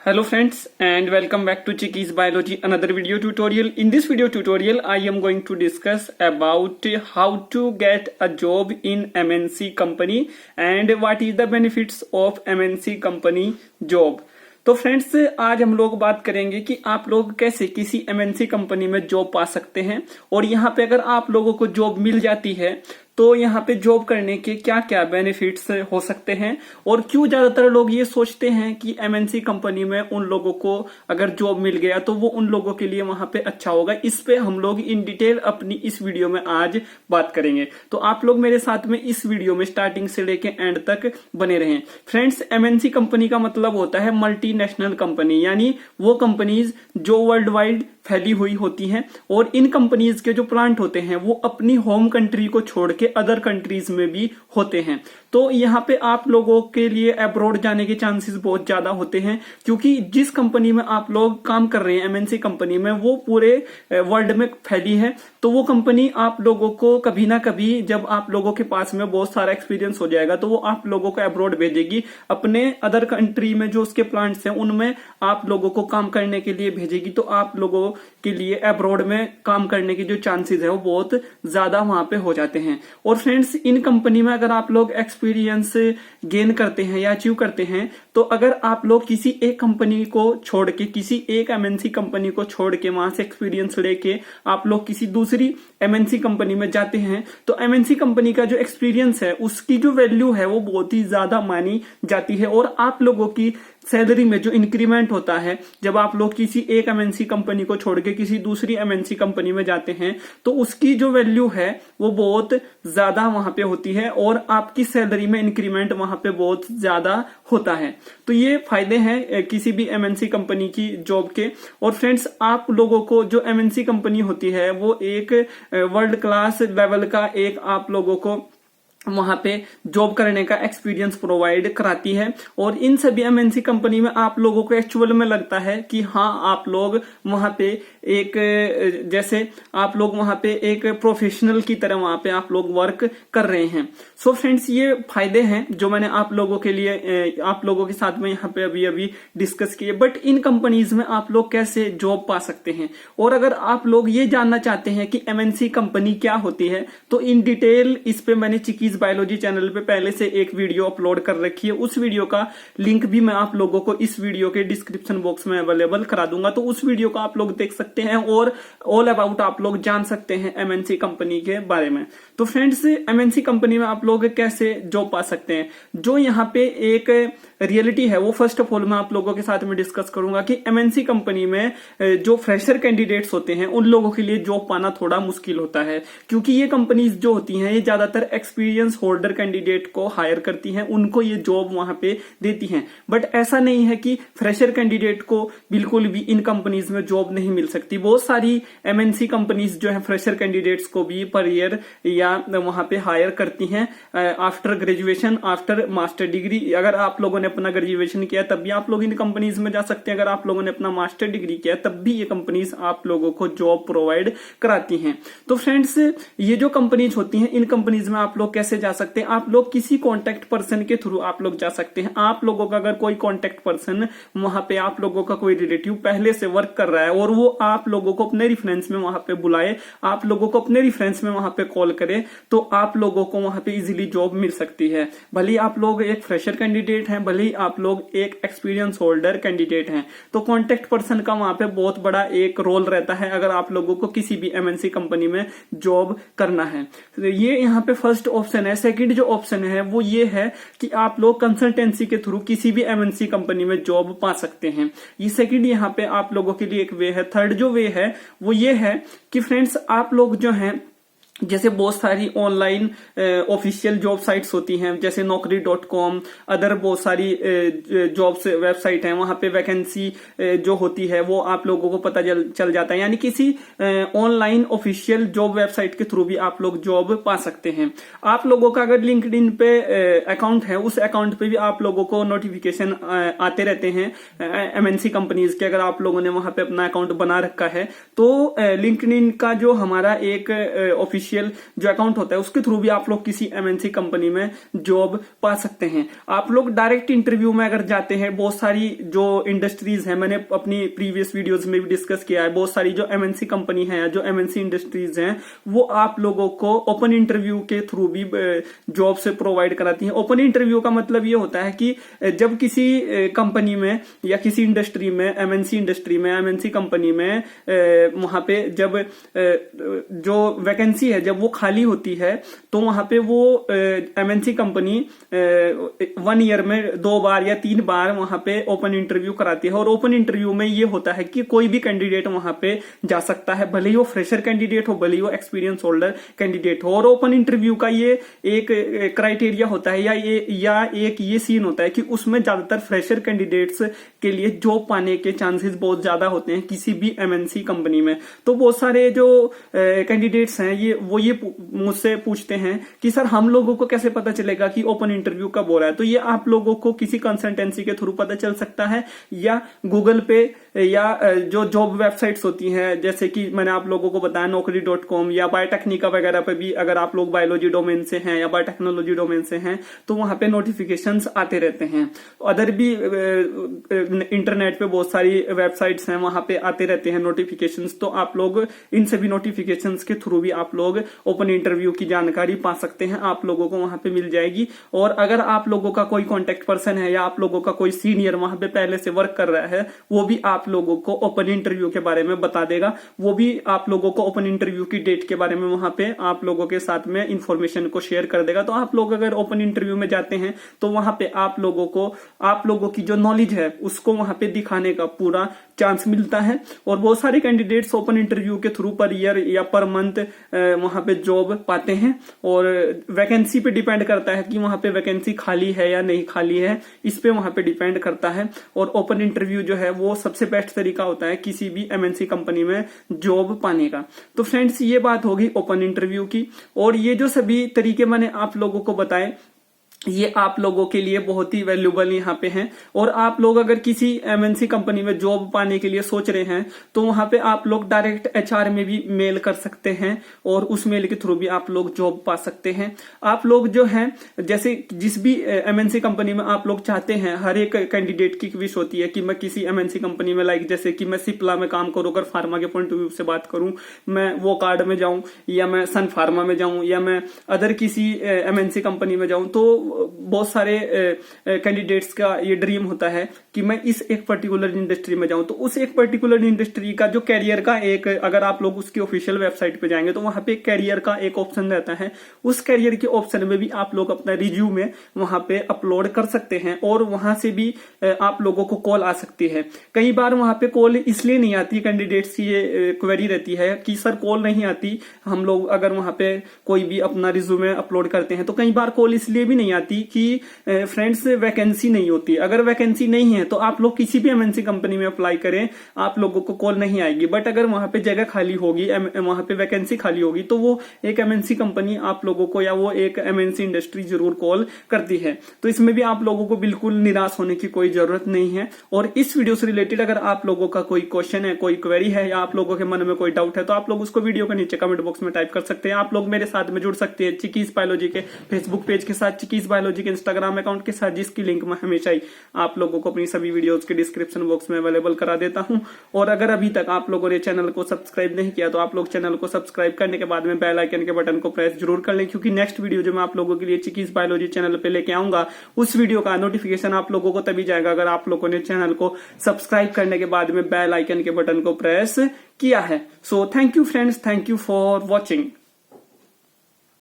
Hello friends and welcome back to Chiki's Biology, another video tutorial. In this video tutorial, I am going to discuss about how to get a job in MNC company and what is the benefits of MNC company job. तो friends आज हम लोग बात करेंगे कि आप लोग कैसे किसी MNC कंपनी में जॉब पा सकते हैं और यहाँ पे अगर आप लोगों को जॉब मिल जाती है तो यहाँ पे जॉब करने के क्या क्या बेनिफिट्स हो सकते हैं और क्यों ज्यादातर लोग ये सोचते हैं कि MNC कंपनी में उन लोगों को अगर जॉब मिल गया तो वो उन लोगों के लिए वहां पे अच्छा होगा। इस पे हम लोग इन डिटेल अपनी इस वीडियो में आज बात करेंगे, तो आप लोग मेरे साथ में इस वीडियो में स्टार्टिंग से लेके एंड तक बने रहें। फ्रेंड्स, MNC कंपनी का मतलब होता है मल्टीनेशनल कंपनी, यानी वो कंपनीज जो वर्ल्ड वाइड फैली हुई होती हैं और इन कंपनीज के जो प्लांट होते हैं वो अपनी होम कंट्री को छोड़ के अदर कंट्रीज में भी होते हैं। तो यहाँ पे आप लोगों के लिए अब्रॉड जाने के चांसेस बहुत ज्यादा होते हैं, क्योंकि जिस कंपनी में आप लोग काम कर रहे हैं MNC कंपनी में वो पूरे वर्ल्ड में फैली है। तो वो कंपनी आप लोगों को कभी ना कभी, जब आप लोगों के पास में बहुत सारा एक्सपीरियंस हो जाएगा, तो वो आप लोगों को अब्रॉड भेजेगी, अपने अदर कंट्री में जो उसके प्लांट्स हैं उनमें आप लोगों को काम करने के लिए भेजेगी। तो आप लोगों के लिए अब्रॉड में काम करने की जो चांसेस है वो बहुत ज्यादा वहां पे हो जाते हैं। और फ्रेंड्स, इन कंपनी में अगर आप लोग एक्सपीरियंस गेन करते हैं या अचीव करते हैं, तो अगर आप लोग किसी एक कंपनी को छोड़ के, किसी एक MNC कंपनी को छोड़ के वहां से एक्सपीरियंस लेके आप लोग किसी दूसरी MNC कंपनी में जाते हैं, तो MNC कंपनी का जो एक्सपीरियंस है उसकी जो वैल्यू है वो बहुत ही ज्यादा मानी जाती है। और आप लोगों की सैलरी में जो इंक्रीमेंट होता है जब आप लोग किसी एक MNC कंपनी को छोड़ के किसी दूसरी MNC कंपनी में जाते हैं, तो उसकी जो वैल्यू है वो बहुत ज्यादा वहां पे होती है और आपकी सैलरी में इंक्रीमेंट वहां पे बहुत ज्यादा होता है। तो ये फायदे हैं किसी भी MNC कंपनी की जॉब के। और फ्रेंड्स, आप लोगों को जो MNC कंपनी होती है वो एक वर्ल्ड क्लास लेवल का एक आप लोगों को वहां पे जॉब करने का एक्सपीरियंस प्रोवाइड कराती है। और इन सभी MNC कंपनी में आप लोगों को एक्चुअल में लगता है कि हाँ, आप लोग वहां पे एक, जैसे आप लोग वहां पे एक प्रोफेशनल की तरह वहां पे आप लोग वर्क कर रहे हैं। सो फ्रेंड्स, ये फायदे हैं जो मैंने आप लोगों के लिए, आप लोगों के साथ में यहाँ पे अभी डिस्कस किए। बट इन कंपनीज में आप लोग कैसे जॉब पा सकते हैं, और अगर आप लोग ये जानना चाहते हैं कि MNC कंपनी क्या होती है, तो इन डिटेल इस पे मैंने चिकी बायोलॉजी चैनल पे पहले से एक वीडियो अपलोड कर रखी है। उस वीडियो का लिंक भी मैं आप लोगों को इस वीडियो के डिस्क्रिप्शन बॉक्स में अवेलेबल करा दूंगा, तो उस वीडियो को आप लोग देख सकते हैं और ऑल अबाउट आप लोग जान सकते हैं MNC कंपनी के बारे में। तो फ्रेंड्स, MNC कंपनी में आप लोग कैसे जॉब पा सकते हैं, जो यहाँ पे एक रियलिटी है वो फर्स्ट ऑफ ऑल मैं आप लोगों के साथ में डिस्कस करूंगा कि MNC कंपनी में जो फ्रेशर कैंडिडेट्स होते हैं उन लोगों के लिए जॉब पाना थोड़ा मुश्किल होता है, क्योंकि ये कंपनीज जो होती हैं ये ज्यादातर एक्सपीरियंस होल्डर कैंडिडेट को हायर करती हैं, उनको ये जॉब वहां पे देती हैं। बट ऐसा नहीं है कि फ्रेशर कैंडिडेट को बिल्कुल भी इन कंपनीज में जॉब नहीं मिल सकती। बहुत सारी MNC कंपनीज जो है फ्रेशर कैंडिडेट्स को भी पर ईयर या वहां पे हायर करती हैं after graduation, after master degree. अगर आप लोगों ने अपना ग्रेजुएशन किया तब भी आप लोग इन कंपनीज में जा सकते हैं, अगर आप लोगों ने अपना मास्टर डिग्री किया तब भी ये कंपनीज आप लोगों को जॉब प्रोवाइड कराती हैं। तो फ्रेंड्स, ये जो कंपनीज होती हैं इन कंपनीज में आप लोग कैसे जा सकते हैं, आप लोग किसी कॉन्टेक्ट पर्सन के थ्रू आप लोग जा सकते हैं। आप लोगों का अगर कोई कॉन्टेक्ट पर्सन वहां पे, आप लोगों का कोई रिलेटिव पहले से वर्क कर रहा है और वो आप लोगों को अपने रेफरेंस में वहां पे बुलाए, आप लोगों को अपने रेफरेंस में वहां पे कॉल करे, तो आप लोगों को वहां पे इजीली जॉब मिल सकती है। भले आप लोग एक फ्रेशर कैंडिडेट हैं, भले आप लोग एक एक्सपीरियंस होल्डर कैंडिडेट हैं, तो कॉन्टेक्ट पर्सन का वहां पे बहुत बड़ा एक रोल रहता है अगर आप लोगों को किसी भी MNC कंपनी में जॉब करना है। तो ये यहाँ पे फर्स्ट ऑप्शन है। सेकंड जो ऑप्शन है वो ये है कि आप लोग कंसल्टेंसी के थ्रू किसी भी MNC कंपनी में जॉब पा सकते हैं। ये सेकंड यहाँ पे आप लोगों के लिए एक वे है। थर्ड जो वे है वो ये है कि फ्रेंड्स, आप लोग जो हैं, जैसे बहुत सारी ऑनलाइन ऑफिशियल जॉब साइट्स होती हैं, जैसे naukri.com, अदर बहुत सारी जॉब्स वेबसाइट हैं, वहां पे वैकेंसी जो होती है वो आप लोगों को पता चल जाता है। यानी किसी ऑनलाइन ऑफिशियल जॉब वेबसाइट के थ्रू भी आप लोग जॉब पा सकते हैं। आप लोगों का अगर लिंक्डइन पे अकाउंट है, उस अकाउंट पे भी आप लोगों को नोटिफिकेशन आते रहते हैं MNC कंपनीज के। अगर आप लोगों ने वहां पे अपना अकाउंट बना रखा है तो लिंक्डइन का जो हमारा एक ऑफिशियल ऑफिशियल जो अकाउंट होता है उसके थ्रू भी आप लोग किसी एमएनसी कंपनी में जॉब पा सकते हैं। आप लोग डायरेक्ट इंटरव्यू में अगर जाते हैं, बहुत सारी जो इंडस्ट्रीज है, मैंने अपनी प्रीवियस वीडियोस में भी डिस्कस किया है, बहुत सारी जो एमएनसी कंपनी है, जो एमएनसी इंडस्ट्रीज हैं, वो आप लोगों को ओपन इंटरव्यू के थ्रू भी जॉब से प्रोवाइड कराती है। ओपन इंटरव्यू का मतलब ये होता है कि जब किसी कंपनी में या किसी इंडस्ट्री में, एमएनसी इंडस्ट्री में, एमएनसी कंपनी में वहां पे जब जो वैकेंसी है जब वो खाली होती है तो वहां पे वो एमएनसी कंपनी 1 ईयर में 2 बार या 3 बार वहां पे ओपन इंटरव्यू कराती है। और ओपन इंटरव्यू में ये होता है कि कोई भी कैंडिडेट वहां पे जा सकता है, भले ही वो फ्रेशर कैंडिडेट हो, भले ही वो एक्सपीरियंस होल्डर कैंडिडेट हो। और ओपन इंटरव्यू का ये एक क्राइटेरिया होता है या एक ये सीन होता है कि उसमें ज्यादातर फ्रेशर कैंडिडेट्स के लिए जॉब पाने के चांसेस बहुत ज्यादा होते हैं किसी भी एमएनसी कंपनी में। तो बहुत सारे जो कैंडिडेट्स हैं ये मुझसे पूछते हैं कि सर हम लोगों को कैसे पता चलेगा कि ओपन इंटरव्यू कब हो रहा है। तो ये आप लोगों को किसी कंसल्टेंसी के थ्रू पता चल सकता है, या गूगल पे या जो जॉब वेबसाइट्स होती हैं, जैसे कि मैंने आप लोगों को बताया naukri.com या बायोटेक्निका वगैरह पे भी, अगर आप लोग बायोलॉजी डोमेन से हैं या बायोटेक्नोलॉजी डोमेन से हैं तो वहां पे नोटिफिकेशंस आते रहते हैं। अदर भी इंटरनेट पे बहुत सारी वेबसाइट्स हैं, वहां पे आते रहते हैं नोटिफिकेशंस। तो आप लोग इन सभी नोटिफिकेशंस के थ्रू भी आप लोग ओपन इंटरव्यू की जानकारी पा सकते हैं, आप लोगों को वहां पे मिल जाएगी। और अगर आप लोगों का कोई कॉन्टेक्ट पर्सन है या आप लोगों का कोई सीनियर वहां पे पहले से वर्क कर रहा है, वो भी आप लोगों को ओपन इंटरव्यू के बारे में बता देगा। वो भी आप लोगों को ओपन इंटरव्यू की डेट के बारे में वहां पे आप लोगों के साथ में इंफॉर्मेशन को शेयर कर देगा। तो आप लोग अगर ओपन इंटरव्यू में जाते हैं तो वहां पे आप लोगों की जो नॉलेज है उसको वहां पे दिखाने का पूरा चांस मिलता है। और बहुत सारे कैंडिडेट्स ओपन इंटरव्यू के थ्रू पर ईयर या पर मंथ वहां पे जॉब पाते हैं। और वैकेंसी पे डिपेंड करता है कि वहां पे वैकेंसी खाली है या नहीं खाली है, इस पे वहां पे डिपेंड करता है। और ओपन इंटरव्यू जो है वो सबसे बेस्ट तरीका होता है किसी भी एमएनसी कंपनी में जॉब पाने का। तो फ्रेंड्स, ये बात होगी ओपन इंटरव्यू की। और ये जो सभी तरीके मैंने आप लोगों को बताए, ये आप लोगों के लिए बहुत ही वैल्यूबल यहाँ पे हैं। और आप लोग अगर किसी एमएनसी कंपनी में जॉब पाने के लिए सोच रहे हैं तो वहां पे आप लोग डायरेक्ट एचआर में भी मेल कर सकते हैं और उस मेल के थ्रू भी आप लोग जॉब पा सकते हैं। आप लोग जो हैं, जैसे जिस भी एमएनसी कंपनी में आप लोग चाहते हैं, हर एक कैंडिडेट की विश होती है कि मैं किसी एमएनसी कंपनी में, लाइक जैसे कि मैं सिप्ला में काम करूं, अगर फार्मा के पॉइंट ऑफ व्यू से बात करूं, मैं वोकार्ड में जाऊं या मैं सन-फार्मा में जाऊं या मैं अदर किसी एमएनसी कंपनी में जाऊं, तो बहुत सारे कैंडिडेट्स का ये ड्रीम होता है कि मैं इस एक पर्टिकुलर इंडस्ट्री में जाऊं। तो उस एक पर्टिकुलर इंडस्ट्री का जो कैरियर का एक, अगर आप लोग उसकी ऑफिशियल वेबसाइट पे जाएंगे तो वहां पे कैरियर का एक ऑप्शन रहता है। उस कैरियर के ऑप्शन में भी आप लोग अपना रिज्यूमे वहां पे अपलोड कर सकते हैं और वहां से भी आप लोगों को कॉल आ सकती है। कई बार वहां पे कॉल इसलिए नहीं आती, कैंडिडेट्स की ये क्वेरी रहती है कि सर कॉल नहीं आती, हम लोग अगर वहां पे कोई भी अपना रिज्यूमे अपलोड करते हैं तो कई बार कॉल इसलिए भी नहीं आती कि फ्रेंड्स वैकेंसी नहीं होती। अगर वैकेंसी नहीं है तो आप लोग किसी भी एमएनसी कंपनी में अप्लाई करें, आप लोगों को कॉल नहीं आएगी। बट अगर वहां पे जगह खाली होगी, वहां पे वैकेंसी खाली होगी, तो वो एक एमएनसी कंपनी आप लोगों को या वो एक एमएनसी इंडस्ट्री जरूर कॉल करती है। तो इसमें भी आप लोगों को बिल्कुल निराश होने की कोई जरूरत नहीं है। और इस वीडियो से रिलेटेड अगर आप लोगों का कोई क्वेश्चन है, कोई क्वेरी है या आप लोगों के मन में कोई डाउट है तो आप लोग उसको वीडियो के नीचे कमेंट बॉक्स में टाइप कर सकते हैं। आप लोग मेरे साथ में जुड़ सकते हैं चिकीज बायोलॉजी के फेसबुक पेज के साथ, चिकीज बायोलॉजी के इंस्टाग्राम अकाउंट के साथ, जिसकी लिंक मैं हमेशा ही आप लोगों को अपनी सभी वीडियोस के डिस्क्रिप्शन बॉक्स में अवेलेबल करा देता हूं। और अगर अभी तक आप लोगों ने चैनल को सब्सक्राइब नहीं किया तो आप लोग चैनल को सब्सक्राइब करने के बाद में बेल आइकन के बटन को प्रेस जरूर कर लें, क्योंकि नेक्स्ट वीडियो जो मैं आप लोगों के लिए चिकीज बायोलॉजी चैनल पे लेके आऊंगा उस वीडियो का नोटिफिकेशन आप लोगों को तभी जाएगा अगर आप लोगों ने चैनल को सब्सक्राइब करने के बाद में बेल आइकन के बटन को प्रेस किया है। So thank you friends, thank you for watching.